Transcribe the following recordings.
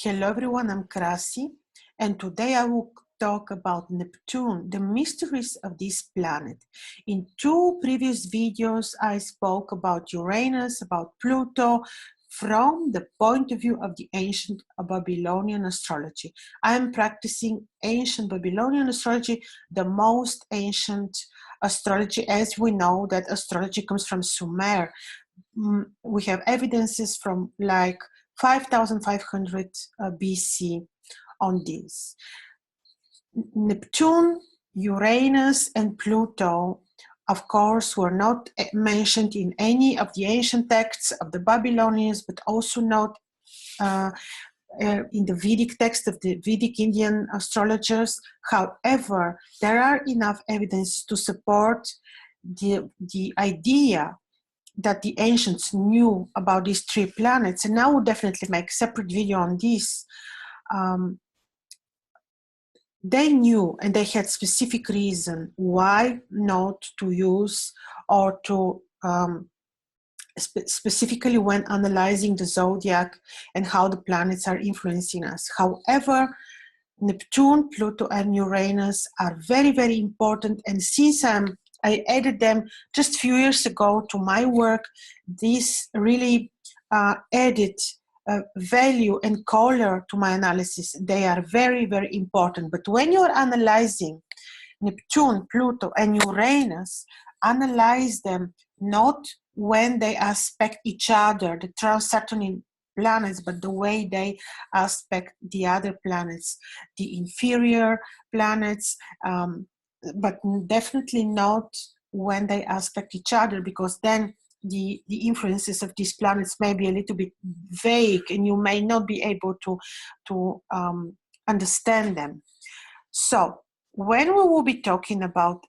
Hello everyone, I'm Krasi, and today I will talk about Neptune, the mysteries of this planet. In two previous videos, I spoke about Uranus, about Pluto, from the point of view of the ancient Babylonian astrology. I am practicing ancient Babylonian astrology, the most ancient astrology, as we know that astrology comes from Sumer. We have evidences from like 5,500 BC on this. Neptune, Uranus, and Pluto, of course, were not mentioned in any of the ancient texts of the Babylonians, but also not in the Vedic text of the Vedic Indian astrologers. However, there are enough evidence to support the idea that the ancients knew about these three planets, and I will definitely make a separate video on this. They knew, and they had specific reason why not to use or to specifically when analyzing the zodiac and how the planets are influencing us. However, Neptune, Pluto, and Uranus are very, very important, and since I added them just a few years ago to my work, this really added value and color to my analysis. They are very, very important. But when you're analyzing Neptune, Pluto, and Uranus, analyze them not when they aspect each other, the trans-Saturnian planets, but the way they aspect the other planets, the inferior planets, but definitely not when they aspect each other, because then the influences of these planets may be a little bit vague and you may not be able to understand them. So when we will be talking about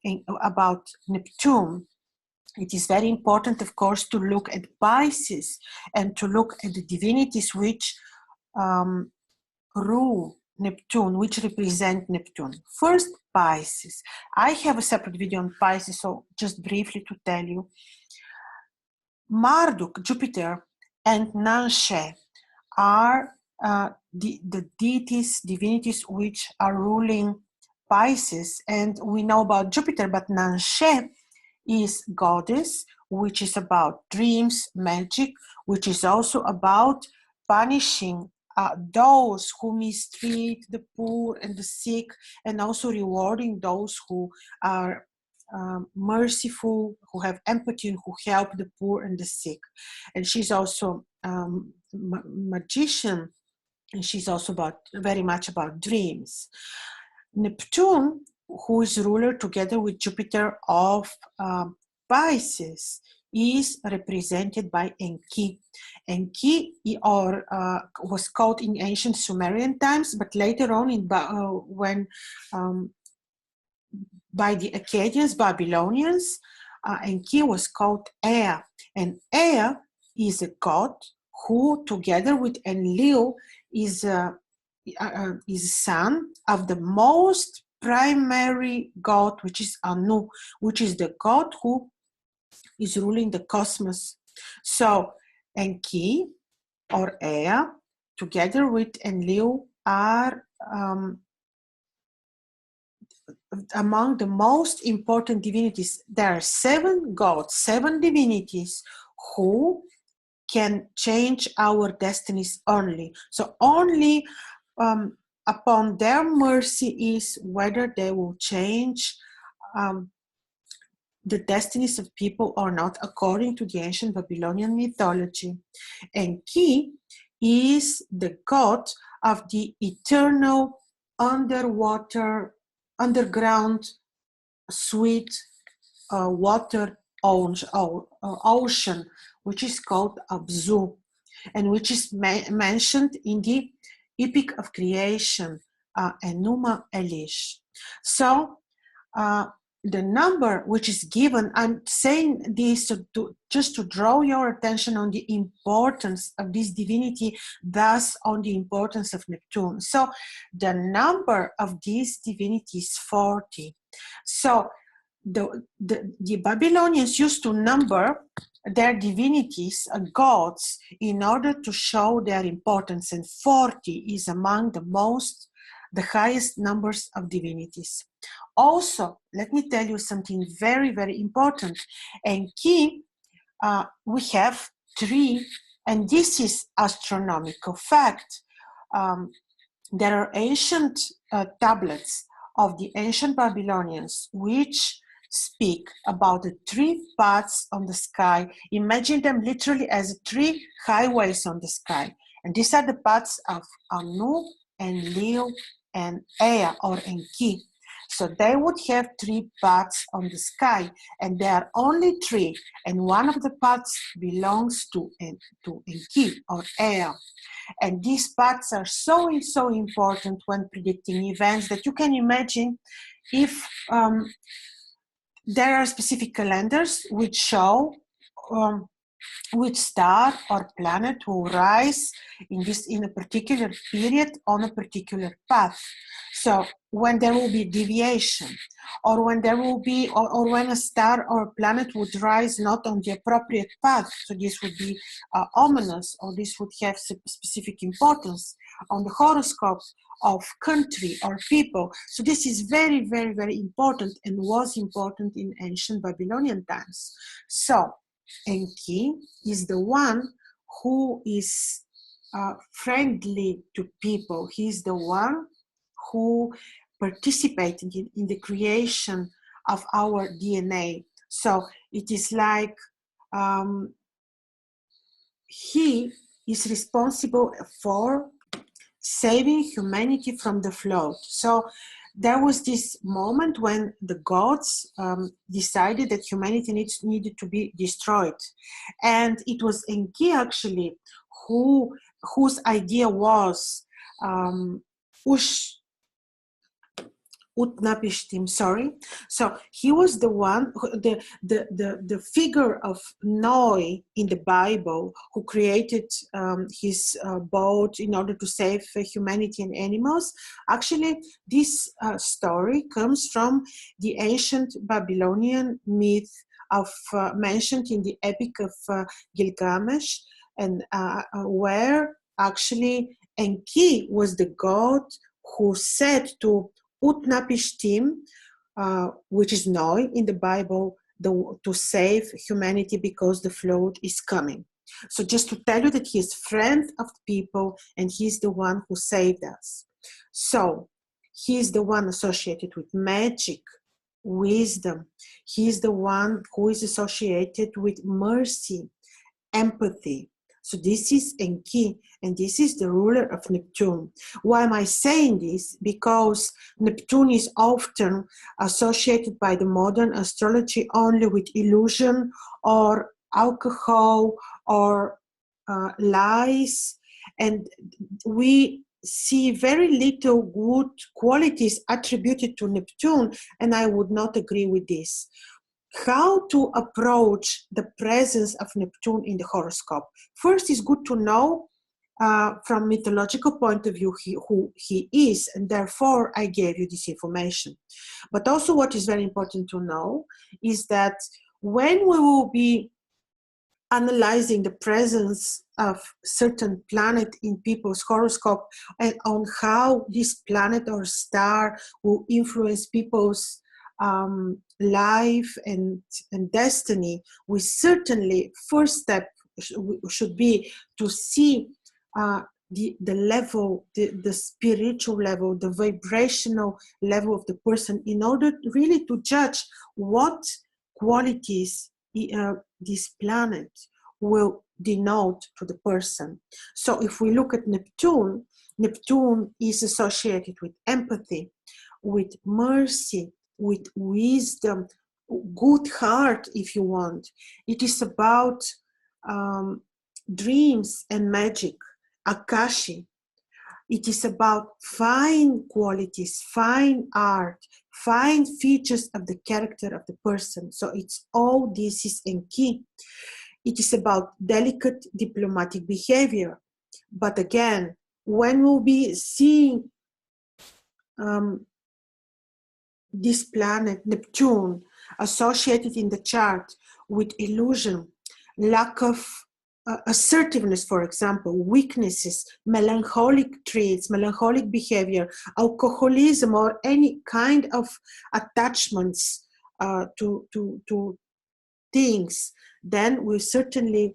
Neptune, it is very important, of course, to look at Pisces and to look at the divinities which rule Neptune, which represent Neptune. First, Pisces. I have a separate video on Pisces, so just briefly to tell you. Marduk, Jupiter, and Nanshe are the deities, divinities which are ruling Pisces, and we know about Jupiter, but Nanshe is goddess, which is about dreams, magic, which is also about punishing those who mistreat the poor and the sick, and also rewarding those who are merciful, who have empathy, and who help the poor and the sick. And she's also magician, and she's also very much about dreams. Neptune, who is ruler together with Jupiter of Pisces, is represented by Enki. Enki was called in ancient Sumerian times, but later on by the Akkadians, Babylonians, Enki was called Ea. And Ea is a god who, together with Enlil, is son of the most primary god, which is Anu, which is the god who is ruling the cosmos. So Enki or Ea, together with Enlil, are among the most important divinities. There are 7 gods, 7 divinities who can change our destinies only. So only upon their mercy is whether they will change the destinies of people or not, according to the ancient Babylonian mythology. Enki is the god of the eternal underground sweet water ocean, which is called Abzu, and which is mentioned in the Epic of Creation, Enuma Elish. So the number which is given, I'm saying this just to draw your attention on the importance of this divinity, thus on the importance of Neptune. So the number of this divinity is 40. So the Babylonians used to number their divinities, gods, in order to show their importance, and 40 is among the highest numbers of divinities. Also, let me tell you something very, very important. Enki, we have 3, and this is astronomical fact. There are ancient tablets of the ancient Babylonians which speak about the 3 paths on the sky. Imagine them literally as 3 highways on the sky. And these are the paths of Anu and Leo and Ea or Enki. So they would have 3 paths on the sky, and there are only 3, and one of the paths belongs to Enki or Ea. And these paths are so important when predicting events that you can imagine if there are specific calendars which show which star or planet will rise in a particular period on a particular path. So when there will be deviation, or when there will be, or when a star or planet would rise not on the appropriate path, so this would be ominous, or this would have specific importance on the horoscope of country or people. So this is very, very, very important, and was important in ancient Babylonian times. So Enki is the one who is friendly to people. He's the one who participated in the creation of our DNA. So it is like he is responsible for saving humanity from the flood. So there was this moment when the gods decided that humanity needed to be destroyed. And it was Enki actually whose idea was Utnapishtim, sorry. So he was the one, the figure of Noah in the Bible, who created his boat in order to save humanity and animals. Actually, this story comes from the ancient Babylonian myth of mentioned in the Epic of Gilgamesh, and where actually Enki was the god who said to Utnapishtim, which is Noah in the Bible, to save humanity because the flood is coming. So just to tell you that he is friend of people, and he's the one who saved us. So he's the one associated with magic, wisdom. He's the one who is associated with mercy, empathy. So this is Enki, and this is the ruler of Neptune. Why am I saying this? Because Neptune is often associated by the modern astrology only with illusion or alcohol or lies, and we see very little good qualities attributed to Neptune, and I would not agree with this. How to approach the presence of Neptune in the horoscope? First, it's good to know from mythological point of view who he is, and therefore I gave you this information. But also what is very important to know is that when we will be analyzing the presence of certain planet in people's horoscope and on how this planet or star will influence people's life and destiny, we certainly, first step should be to see the level, the spiritual level, the vibrational level of the person, in order really to judge what qualities this planet will denote to the person. So if we look at Neptune, Neptune is associated with empathy, with mercy, with wisdom, good heart, if you want. It is about dreams and magic, Akashi. It is about fine qualities, fine art, fine features of the character of the person. So it's all this is Enki. It is about delicate diplomatic behavior. But again, when we'll be seeing this planet, Neptune, associated in the chart with illusion, lack of assertiveness, for example, weaknesses, melancholic traits, melancholic behavior, alcoholism, or any kind of attachments to things, then we certainly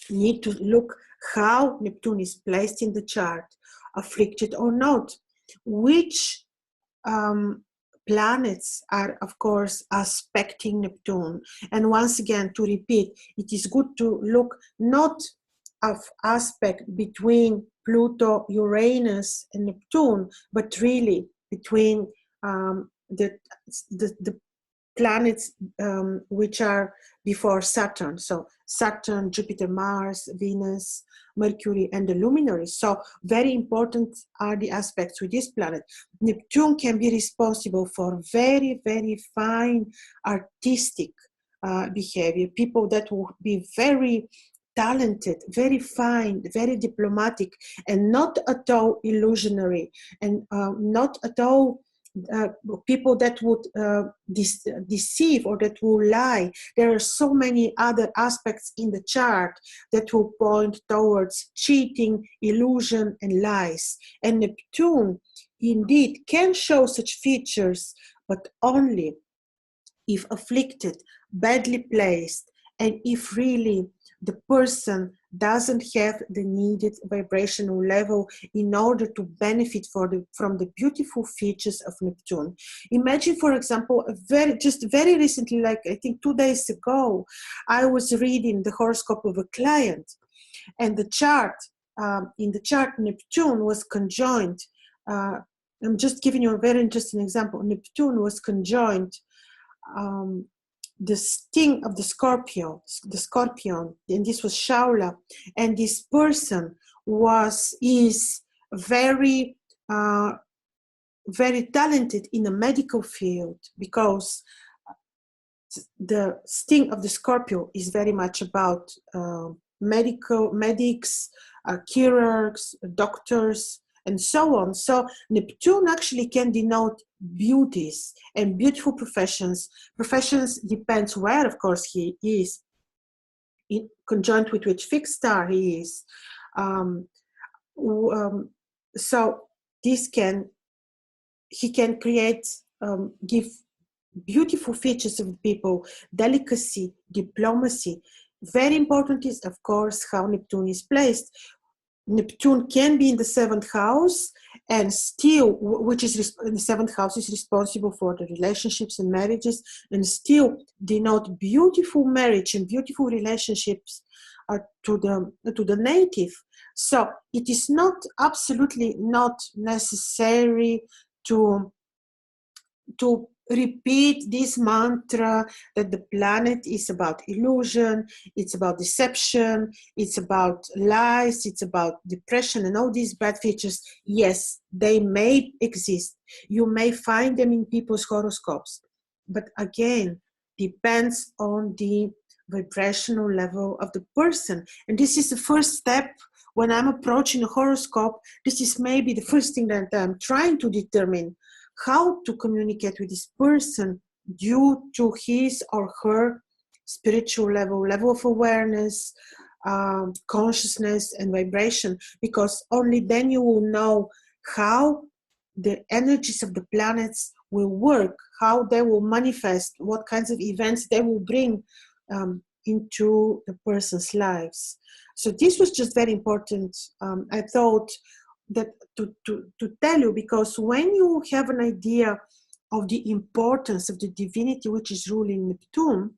need to look how Neptune is placed in the chart, afflicted or not, which planets are, of course, aspecting Neptune. And once again, to repeat, it is good to look not of aspect between Pluto, Uranus, and Neptune, but really between the planets which are before Saturn. So Saturn, Jupiter, Mars, Venus, Mercury, and the luminaries. So very important are the aspects with this planet. Neptune can be responsible for very, very fine artistic behavior. People that will be very talented, very fine, very diplomatic, and not at all illusionary, and not at all people that would deceive or that will lie. There are so many other aspects in the chart that will point towards cheating, illusion, and lies. And Neptune indeed can show such features, but only if afflicted, badly placed, and if really the person doesn't have the needed vibrational level in order to benefit from the beautiful features of Neptune. Imagine, for example, just very recently, like I think 2 days ago, I was reading the horoscope of a client, and the chart, in the chart, Neptune was conjoined. I'm just giving you a very interesting example. Neptune was conjoined the sting of the scorpion, and this was Shaula, and this person is very very talented in the medical field, because the sting of the Scorpio is very much about medics, chirurgs, doctors, and so on. So Neptune actually can denote beauties and beautiful professions. Professions depends where, of course, he is, in conjunct with which fixed star he is. So he can create, give beautiful features of people, delicacy, diplomacy. Very important is, of course, how Neptune is placed. Neptune can be in the 7th house, and still, which is in the 7th house, is responsible for the relationships and marriages, and still denote beautiful marriage and beautiful relationships to the native. So it is not absolutely not necessary to repeat this mantra that the planet is about illusion, it's about deception, it's about lies, it's about depression, and all these bad features. Yes, they may exist. You may find them in people's horoscopes, but again, depends on the vibrational level of the person. And this is the first step. When I'm approaching a horoscope, this is maybe the first thing that I'm trying to determine: how to communicate with this person due to his or her spiritual level of awareness, consciousness, and vibration, because only then you will know how the energies of the planets will work, how they will manifest, what kinds of events they will bring into the person's lives. So this was just very important. I thought that to tell you, because when you have an idea of the importance of the divinity which is ruling Neptune,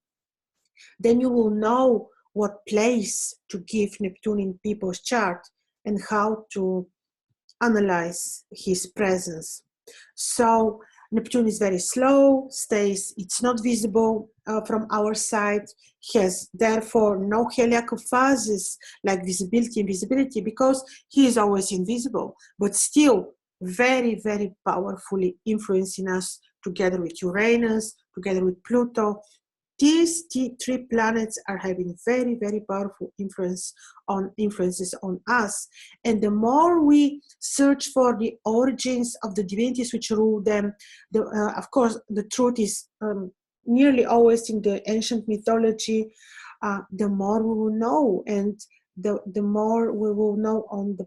then you will know what place to give Neptune in people's chart and how to analyze his presence. So Neptune is very slow, it's not visible from our side, has therefore no heliacal phases like visibility and invisibility, because he is always invisible, but still very, very powerfully influencing us, together with Uranus, together with Pluto. These three planets are having very, very powerful influences on us. And the more we search for the origins of the divinities which rule them, of course, the truth is nearly always in the ancient mythology. the more we will know, and the more we will know on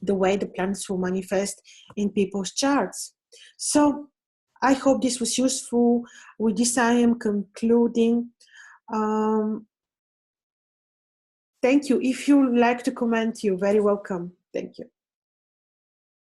the way the planets will manifest in people's charts. So I hope this was useful. With this, I am concluding. Thank you. If you like to comment, you're very welcome. Thank you.